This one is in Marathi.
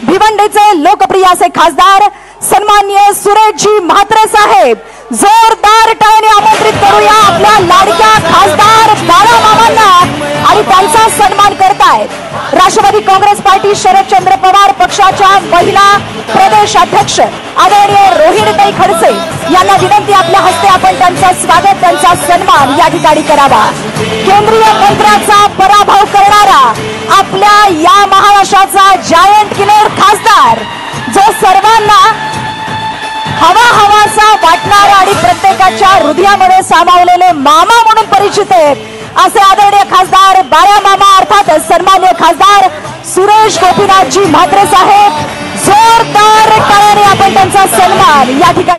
भिवंडीचे लोकप्रिय असे खासदार सन्माननीय सुरेशजी म्हात्रे साहेब, जोरदार टाळ्याने आमंत्रित करूया आपल्या लाडक्या खासदार बाळा मामांना आणि त्यांचा सन्मान करतायत राष्ट्रवादी काँग्रेस पार्टी शरदचंद्र पवार पक्षाच्या महिला प्रदेश अध्यक्ष आदरणीय रोहिणीताई खडसे यांना विनंती, आपल्या हस्ते आपण त्यांचं स्वागत, त्यांचा सन्मान या ठिकाणी करावा। केंद्रीय मंत्र्याचा पराभव करणारा आपल्या या महाराष्ट्राचा जायंट किलर खासदार, जो सर्वांना हवासा वाटणारा आणि प्रत्येकाच्या हृदयामध्ये सामावलेले मामा म्हणून परिचित आहेत असे आदरणीय खासदार बाळा मामा, अर्थात सन्माननीय खासदार सुरेश गोपीनाथजी म्हात्रे साहेब, जोरदार टाळ्याने आपण त्यांचा सन्मान या ठिकाणी